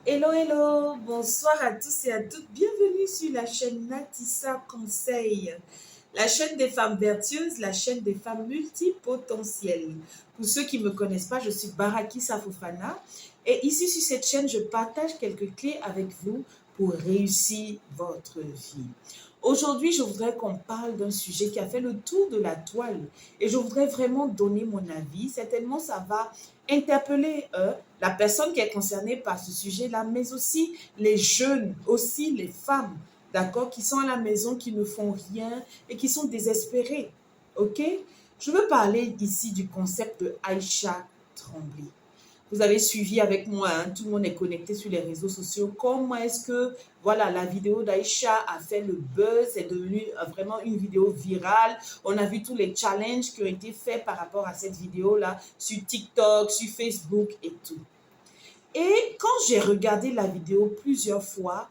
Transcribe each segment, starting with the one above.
Hello, hello, bonsoir à tous et à toutes. Bienvenue sur la chaîne Natissa Conseil, la chaîne des femmes vertueuses, la chaîne des femmes multipotentielles. Pour ceux qui ne me connaissent pas, je suis Baraki Safofana et ici sur cette chaîne, je partage quelques clés avec vous pour réussir votre vie. Aujourd'hui, je voudrais qu'on parle d'un sujet qui a fait le tour de la toile et je voudrais vraiment donner mon avis. Certainement, ça va interpeller la personne qui est concernée par ce sujet-là, mais aussi les jeunes, aussi les femmes, d'accord, qui sont à la maison, qui ne font rien et qui sont désespérées, ok? Je veux parler ici du concept de Aïcha Tremblay. Vous avez suivi avec moi, hein, tout le monde est connecté sur les réseaux sociaux. Comment est-ce que, voilà, la vidéo d'Aïcha a fait le buzz, c'est devenu vraiment une vidéo virale. On a vu tous les challenges qui ont été faits par rapport à cette vidéo-là sur TikTok, sur Facebook et tout. Et quand j'ai regardé la vidéo plusieurs fois,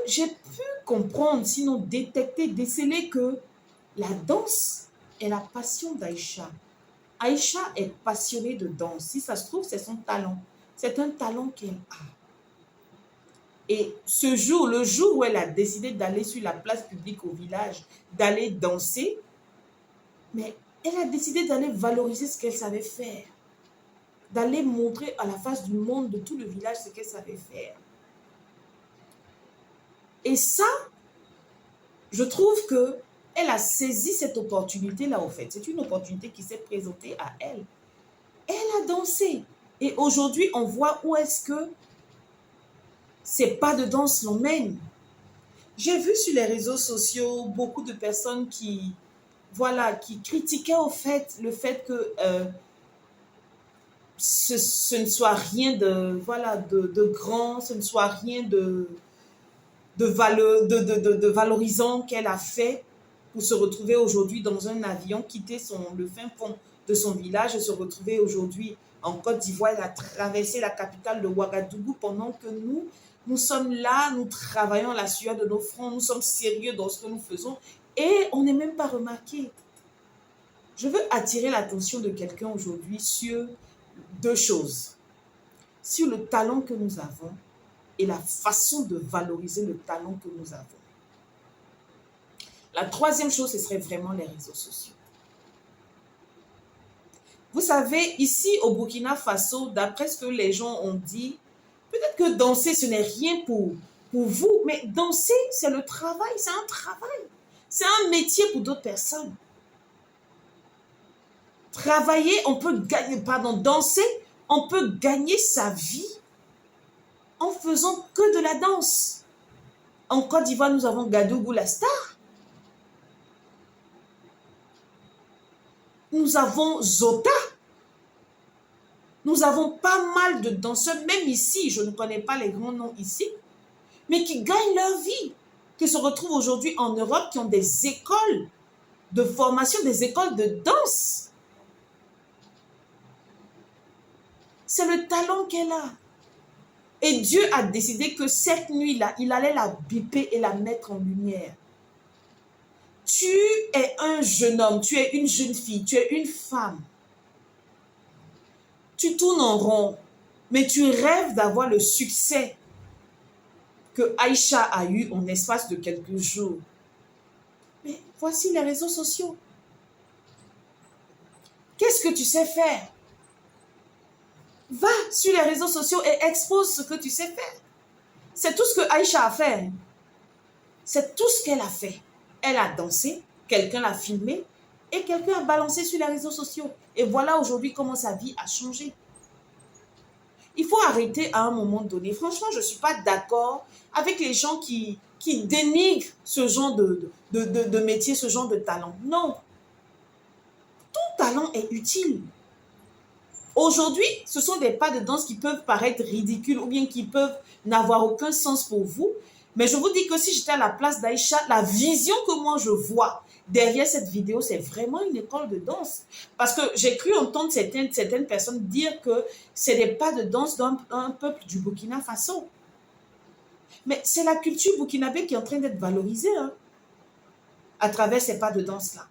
j'ai pu comprendre, sinon détecter, déceler que la danse est la passion d'Aïcha. Aïcha est passionnée de danse. Si ça se trouve, c'est son talent. C'est un talent qu'elle a. Et ce jour, le jour où elle a décidé d'aller sur la place publique au village, d'aller danser, mais elle a décidé d'aller valoriser ce qu'elle savait faire. D'aller montrer à la face du monde, de tout le village, ce qu'elle savait faire. Et ça, je trouve que elle a saisi cette opportunité-là, au fait. C'est une opportunité qui s'est présentée à elle. Elle a dansé. Et aujourd'hui, on voit où est-ce que ces pas de danse l'emmènent. J'ai vu sur les réseaux sociaux beaucoup de personnes qui, voilà, qui critiquaient au fait le fait que ce ne soit rien de, voilà, de grand, ce ne soit rien de valorisant qu'elle a fait pour se retrouver aujourd'hui dans un avion, quitter le fin fond de son village et se retrouver aujourd'hui en Côte d'Ivoire. Elle a traversé la capitale de Ouagadougou pendant que nous sommes là, nous travaillons à la sueur de nos fronts, nous sommes sérieux dans ce que nous faisons et on n'est même pas remarqué. Je veux attirer l'attention de quelqu'un aujourd'hui sur deux choses. Sur le talent que nous avons et la façon de valoriser le talent que nous avons. La troisième chose, ce serait vraiment les réseaux sociaux. Vous savez, ici au Burkina Faso, d'après ce que les gens ont dit, peut-être que danser, ce n'est rien pour vous, mais danser, c'est le travail, c'est un travail. C'est un métier pour d'autres personnes. Danser, on peut gagner sa vie en faisant que de la danse. En Côte d'Ivoire, nous avons Gadougou la star. Nous avons Zota. Nous avons pas mal de danseurs, même ici, je ne connais pas les grands noms ici, mais qui gagnent leur vie, qui se retrouvent aujourd'hui en Europe, qui ont des écoles de formation, des écoles de danse. C'est le talent qu'elle a. Et Dieu a décidé que cette nuit-là, il allait la biper et la mettre en lumière. Tu es un jeune homme, tu es une jeune fille, tu es une femme. Tu tournes en rond, mais tu rêves d'avoir le succès que Aïcha a eu en espace de quelques jours. Mais voici les réseaux sociaux. Qu'est-ce que tu sais faire? Va sur les réseaux sociaux et expose ce que tu sais faire. C'est tout ce que Aïcha a fait. C'est tout ce qu'elle a fait. Elle a dansé, quelqu'un l'a filmé et quelqu'un a balancé sur les réseaux sociaux. Et voilà aujourd'hui comment sa vie a changé. Il faut arrêter à un moment donné. Franchement, je ne suis pas d'accord avec les gens qui dénigrent ce genre de métier, ce genre de talent. Non. Tout talent est utile. Aujourd'hui, ce sont des pas de danse qui peuvent paraître ridicules ou bien qui peuvent n'avoir aucun sens pour vous. Mais je vous dis que si j'étais à la place d'Aïcha, la vision que moi je vois derrière cette vidéo, c'est vraiment une école de danse. Parce que j'ai cru entendre certaines personnes dire que c'est des pas de danse d'un peuple du Burkina Faso. Mais c'est la culture burkinabé qui est en train d'être valorisée à travers ces pas de danse-là.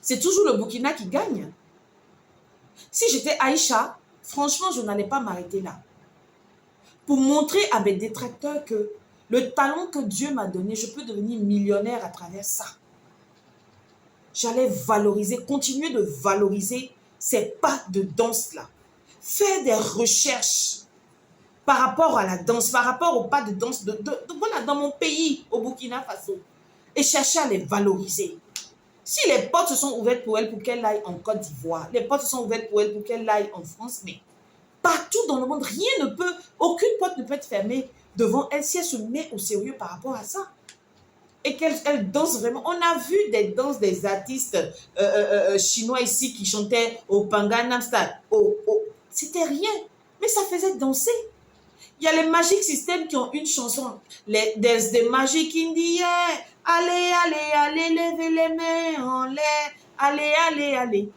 C'est toujours le Burkina qui gagne. Si j'étais Aïcha, franchement, je n'allais pas m'arrêter là. pour montrer à mes détracteurs que le talent que Dieu m'a donné, je peux devenir millionnaire à travers ça. J'allais valoriser, continuer de valoriser ces pas de danse-là. Faire des recherches par rapport à la danse, par rapport aux pas de danse voilà, dans mon pays, au Burkina Faso, et chercher à les valoriser. Si les portes se sont ouvertes pour elle pour qu'elle aille en Côte d'Ivoire, les portes se sont ouvertes pour elle pour qu'elle aille en France, mais partout dans le monde, rien ne peut, aucune porte ne peut être fermée devant elle si elle se met au sérieux par rapport à ça. Et qu'elle danse vraiment. On a vu des danses des artistes chinois ici qui chantaient au Panganam Style. C'était rien, mais ça faisait danser. Il y a les Magic System qui ont une chanson, There's the Magic in the air. Allez, allez, allez, levez les mains en l'air. Allez, allez, allez.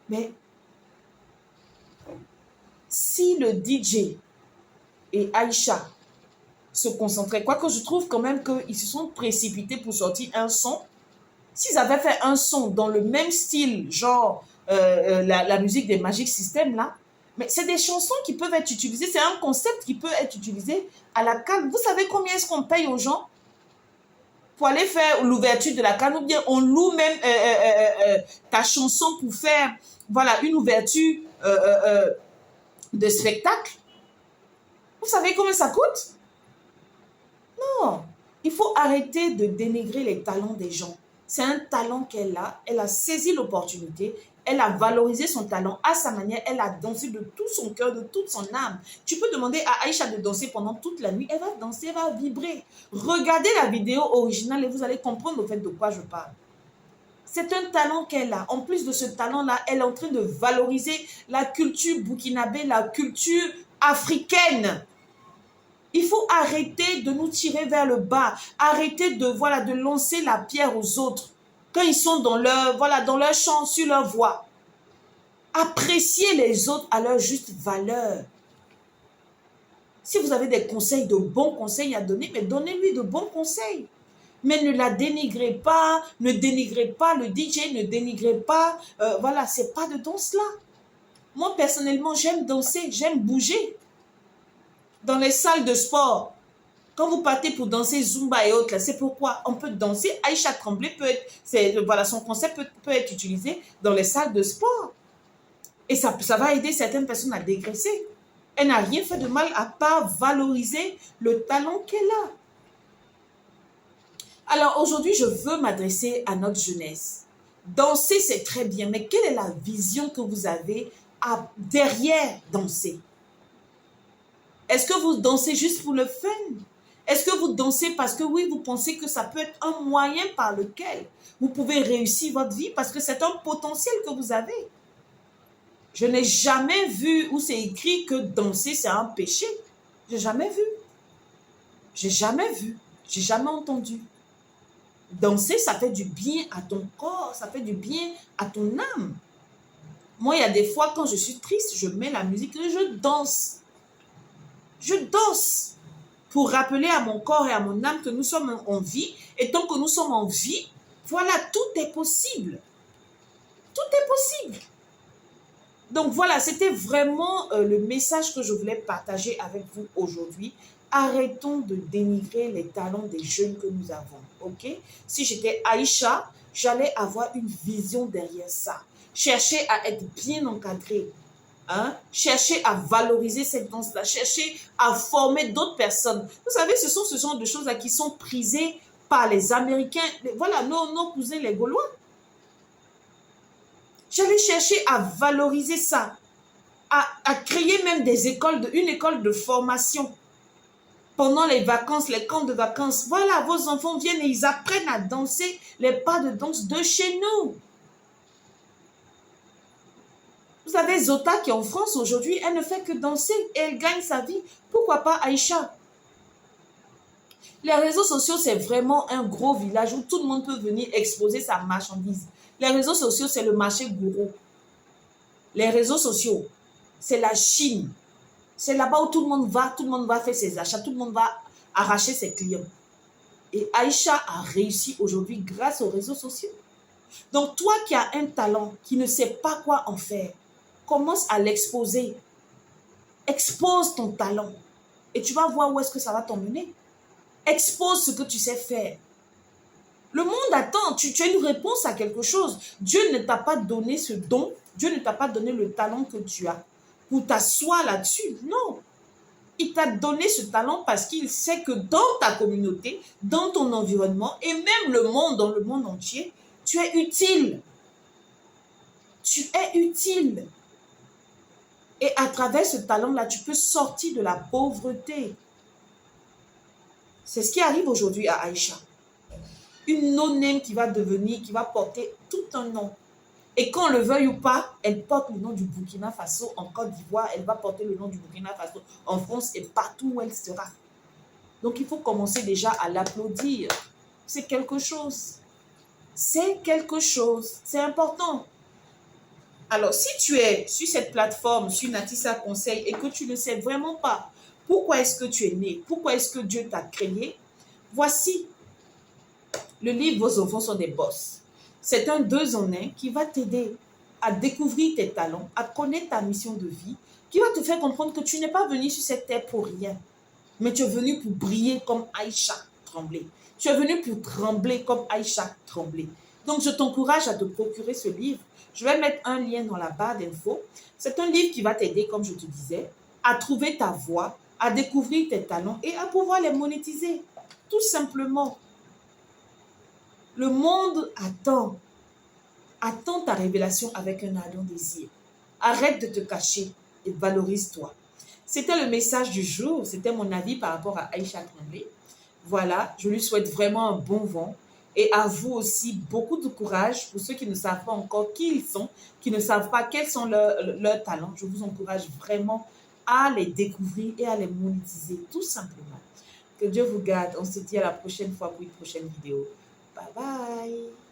Mais si le DJ et Aïcha se concentraient, quoique je trouve quand même qu'ils se sont précipités pour sortir un son, s'ils avaient fait un son dans le même style, genre la musique des Magic System là, mais c'est des chansons qui peuvent être utilisées, c'est un concept qui peut être utilisé à la CAN. Vous savez combien est-ce qu'on paye aux gens pour aller faire l'ouverture de la CAN, ou bien on loue même ta chanson pour faire, voilà, une ouverture de spectacle. Vous savez combien ça coûte? Non, il faut arrêter de dénigrer les talents des gens. C'est un talent qu'elle a saisi l'opportunité, elle a valorisé son talent à sa manière, elle a dansé de tout son cœur, de toute son âme. Tu peux demander à Aïcha de danser pendant toute la nuit, elle va danser, elle va vibrer. Regardez la vidéo originale et vous allez comprendre au fait de quoi je parle. C'est un talent qu'elle a. En plus de ce talent-là, elle est en train de valoriser la culture burkinabé, la culture africaine. Il faut arrêter de nous tirer vers le bas, arrêter de lancer la pierre aux autres quand ils sont dans leur chant, sur leur voix. Appréciez les autres à leur juste valeur. Si vous avez des conseils, de bons conseils à donner, mais donnez-lui de bons conseils. Mais ne la dénigrez pas, ne dénigrez pas le DJ, ne dénigrez pas, c'est pas de danse là. Moi, personnellement, j'aime danser, j'aime bouger. Dans les salles de sport, quand vous partez pour danser Zumba et autres, c'est pourquoi on peut danser. Aïcha Tremblay son concept peut être utilisé dans les salles de sport. Et ça va aider certaines personnes à dégraisser. Elle n'a rien fait de mal à part valoriser le talent qu'elle a. Alors aujourd'hui, je veux m'adresser à notre jeunesse. Danser, c'est très bien, mais quelle est la vision que vous avez derrière danser? Est-ce que vous dansez juste pour le fun? Est-ce que vous dansez parce que oui, vous pensez que ça peut être un moyen par lequel vous pouvez réussir votre vie parce que c'est un potentiel que vous avez? Je n'ai jamais vu où c'est écrit que danser, c'est un péché. J'ai jamais vu. J'ai jamais vu. J'ai jamais entendu. Danser, ça fait du bien à ton corps, ça fait du bien à ton âme. Moi, il y a des fois, quand je suis triste, je mets la musique et je danse. Je danse pour rappeler à mon corps et à mon âme que nous sommes en vie. Et tant que nous sommes en vie, voilà, tout est possible. Tout est possible. Donc voilà, c'était vraiment le message que je voulais partager avec vous aujourd'hui. Arrêtons de dénigrer les talents des jeunes que nous avons, ok? Si j'étais Aïcha, j'allais avoir une vision derrière ça. Chercher à être bien encadré. Chercher à valoriser cette danse-là, chercher à former d'autres personnes. Vous savez, ce sont ce genre de choses-là qui sont prisées par les Américains, nos cousins les Gaulois. J'allais chercher à valoriser ça, à créer même une école de formation. Pendant les vacances, les camps de vacances, voilà, vos enfants viennent et ils apprennent à danser les pas de danse de chez nous. Vous avez Zota qui est en France aujourd'hui, elle ne fait que danser et elle gagne sa vie. Pourquoi pas Aïcha? Les réseaux sociaux, c'est vraiment un gros village où tout le monde peut venir exposer sa marchandise. Les réseaux sociaux, c'est le marché gourou. Les réseaux sociaux, c'est la Chine. C'est là-bas où tout le monde va faire ses achats, tout le monde va arracher ses clients. Et Aïcha a réussi aujourd'hui grâce aux réseaux sociaux. Donc toi qui as un talent, qui ne sais pas quoi en faire, commence à l'exposer. Expose ton talent. et tu vas voir où est-ce que ça va t'emmener. Expose ce que tu sais faire. Le monde attend, tu as une réponse à quelque chose. Dieu ne t'a pas donné ce don, Dieu ne t'a pas donné le talent que tu as pour t'asseoir là-dessus. Non, il t'a donné ce talent parce qu'il sait que dans ta communauté, dans ton environnement et même dans le monde entier, tu es utile. Tu es utile. Et à travers ce talent-là, tu peux sortir de la pauvreté. C'est ce qui arrive aujourd'hui à Aïcha. Une no-name qui va porter tout un nom. Et qu'on le veuille ou pas, elle porte le nom du Burkina Faso en Côte d'Ivoire, elle va porter le nom du Burkina Faso en France et partout où elle sera. Donc il faut commencer déjà à l'applaudir. C'est quelque chose. C'est quelque chose. C'est important. Alors, si tu es sur cette plateforme, sur Natissa Conseil, et que tu ne sais vraiment pas pourquoi est-ce que tu es né, pourquoi est-ce que Dieu t'a créé, voici le livre Vos enfants sont des boss. C'est un 2 en 1 qui va t'aider à découvrir tes talents, à connaître ta mission de vie, qui va te faire comprendre que tu n'es pas venu sur cette terre pour rien, mais tu es venu pour briller comme Aïcha Tremblay. Tu es venu pour trembler comme Aïcha Tremblay. Donc, je t'encourage à te procurer ce livre. Je vais mettre un lien dans la barre d'infos. C'est un livre qui va t'aider, comme je te disais, à trouver ta voie, à découvrir tes talents et à pouvoir les monétiser. Tout simplement. Le monde attend ta révélation avec un ardent désir. Arrête de te cacher et valorise-toi. C'était le message du jour, c'était mon avis par rapport à Aïcha Tremblay. Voilà, je lui souhaite vraiment un bon vent et à vous aussi beaucoup de courage pour ceux qui ne savent pas encore qui ils sont, qui ne savent pas quels sont leurs talents. Je vous encourage vraiment à les découvrir et à les monétiser tout simplement. Que Dieu vous garde. On se dit à la prochaine fois pour une prochaine vidéo. Bye bye.